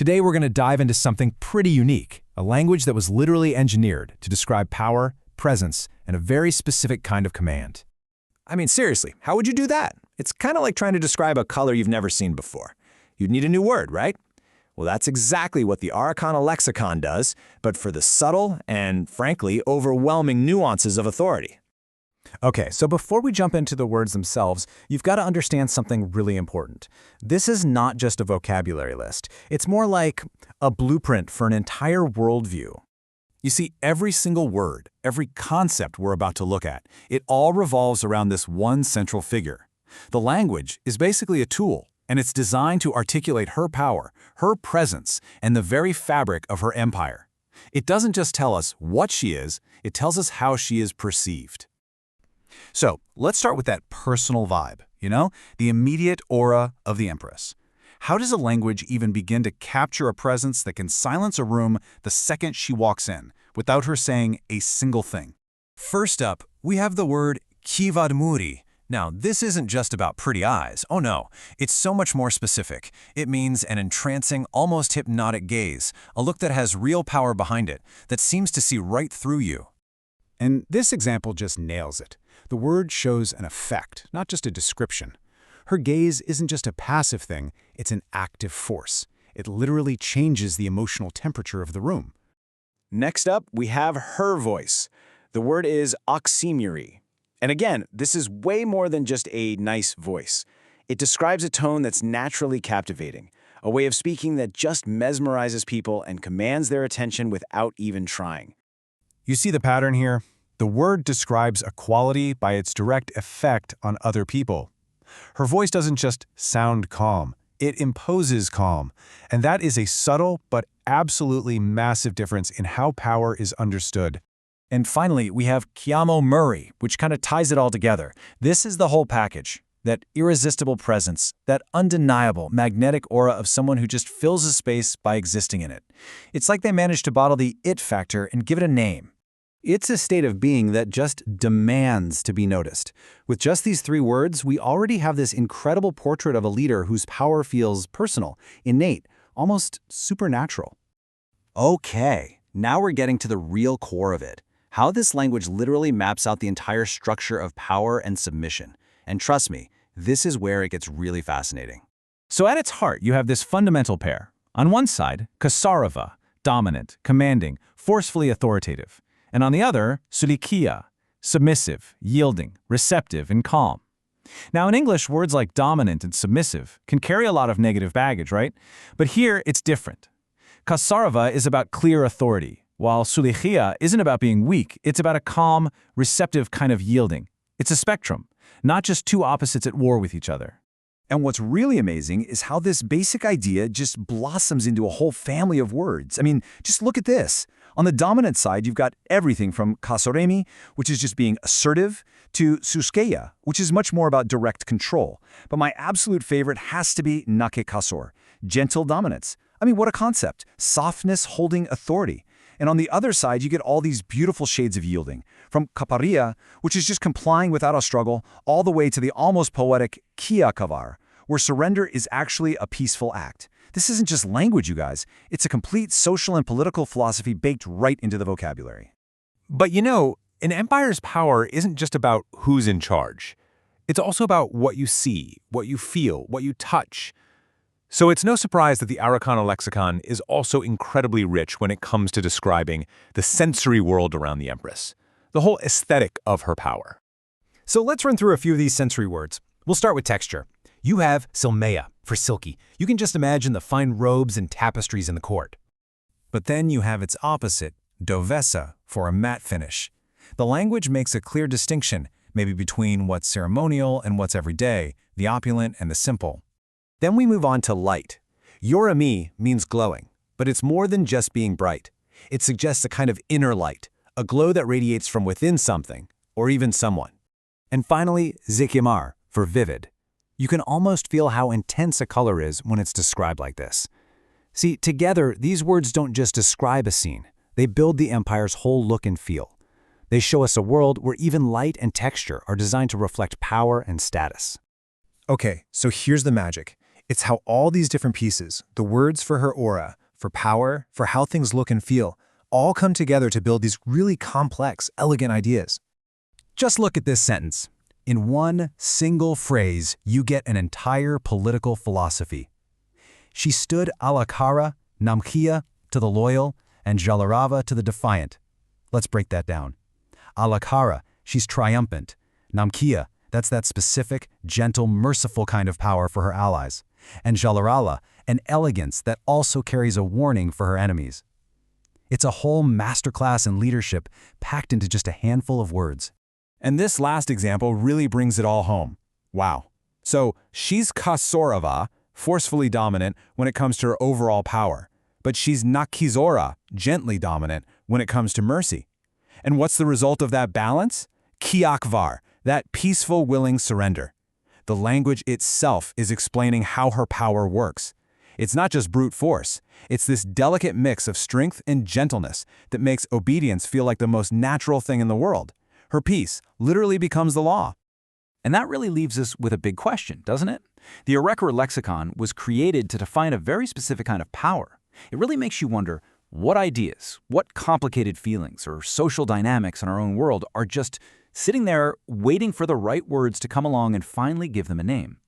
Today we're going to dive into something pretty unique, a language that was literally engineered to describe power, presence, and a very specific kind of command. I mean, seriously, how would you do that? It's kind of like trying to describe a color you've never seen before. You'd need a new word, right? Well, that's exactly what the Arreqqana Lexicon does, but for the subtle and, frankly, overwhelming nuances of authority. Okay, so before we jump into the words themselves, you've got to understand something really important. This is not just a vocabulary list. It's more like a blueprint for an entire worldview. You see, every single word, every concept we're about to look at, it all revolves around this one central figure. The language is basically a tool, and it's designed to articulate her power, her presence, and the very fabric of her empire. It doesn't just tell us what she is, it tells us how she is perceived. So, let's start with that personal vibe, the immediate aura of the Empress. How does a language even begin to capture a presence that can silence a room the second she walks in, without her saying a single thing? First up, we have the word kivadmuri. Now, this isn't just about pretty eyes. Oh no, it's so much more specific. It means an entrancing, almost hypnotic gaze, a look that has real power behind it, that seems to see right through you. And this example just nails it. The word shows an effect, not just a description. Her gaze isn't just a passive thing, it's an active force. It literally changes the emotional temperature of the room. Next up, we have her voice. The word is oxymiri. And again, this is way more than just a nice voice. It describes a tone that's naturally captivating, a way of speaking that just mesmerizes people and commands their attention without even trying. You see the pattern here? The word describes a quality by its direct effect on other people. Her voice doesn't just sound calm, it imposes calm. And that is a subtle but absolutely massive difference in how power is understood. And finally, we have Chiamo Murray, which kind of ties it all together. This is the whole package. That irresistible presence, that undeniable, magnetic aura of someone who just fills a space by existing in it. It's like they managed to bottle the it factor and give it a name. It's a state of being that just demands to be noticed. With just these three words, we already have this incredible portrait of a leader whose power feels personal, innate, almost supernatural. Okay, now we're getting to the real core of it. How this language literally maps out the entire structure of power and submission. And trust me, this is where it gets really fascinating. So at its heart, you have this fundamental pair. On one side, Kasarava, dominant, commanding, forcefully authoritative. And on the other, Sulikia, submissive, yielding, receptive, and calm. Now in English, words like dominant and submissive can carry a lot of negative baggage, right? But here, it's different. Kasarava is about clear authority, while Sulikia isn't about being weak, it's about a calm, receptive kind of yielding. It's a spectrum, not just two opposites at war with each other. And what's really amazing is how this basic idea just blossoms into a whole family of words. I mean, just look at this. On the dominant side, you've got everything from kasoremi, which is just being assertive, to suskeya, which is much more about direct control. But my absolute favorite has to be nake kasor, gentle dominance. I mean, what a concept. Softness holding authority. And on the other side, you get all these beautiful shades of yielding, from kaparia, which is just complying without a struggle, all the way to the almost poetic kia kavar, where surrender is actually a peaceful act. This isn't just language, you guys. It's a complete social and political philosophy baked right into the vocabulary. But an empire's power isn't just about who's in charge. It's also about what you see, what you feel, what you touch. So it's no surprise that the Arreqqana lexicon is also incredibly rich when it comes to describing the sensory world around the Empress, the whole aesthetic of her power. So let's run through a few of these sensory words. We'll start with texture. You have silmeya for silky. You can just imagine the fine robes and tapestries in the court. But then you have its opposite, dovesa, for a matte finish. The language makes a clear distinction, maybe between what's ceremonial and what's everyday, the opulent and the simple. Then we move on to light. Yorami means glowing, but it's more than just being bright. It suggests a kind of inner light, a glow that radiates from within something, or even someone. And finally, zikimar, for vivid. You can almost feel how intense a color is when it's described like this. See, together, these words don't just describe a scene. They build the empire's whole look and feel. They show us a world where even light and texture are designed to reflect power and status. Okay, so here's the magic. It's how all these different pieces, the words for her aura, for power, for how things look and feel, all come together to build these really complex, elegant ideas. Just look at this sentence. In one single phrase, you get an entire political philosophy. She stood Alakara, Namkhia to the loyal, and Jalarava to the defiant. Let's break that down. Alakara, she's triumphant. Namkhia, that's that specific, gentle, merciful kind of power for her allies. And Jalarala, an elegance that also carries a warning for her enemies. It's a whole masterclass in leadership packed into just a handful of words. And this last example really brings it all home. Wow. So she's Kasorava, forcefully dominant when it comes to her overall power. But she's Nakizora, gently dominant when it comes to mercy. And what's the result of that balance? Kiakvar, that peaceful, willing surrender. The language itself is explaining how her power works. It's not just brute force. It's this delicate mix of strength and gentleness that makes obedience feel like the most natural thing in the world. Her peace literally becomes the law. And that really leaves us with a big question, doesn't it? The Arreqqana lexicon was created to define a very specific kind of power. It really makes you wonder what ideas, what complicated feelings or social dynamics in our own world are just sitting there waiting for the right words to come along and finally give them a name.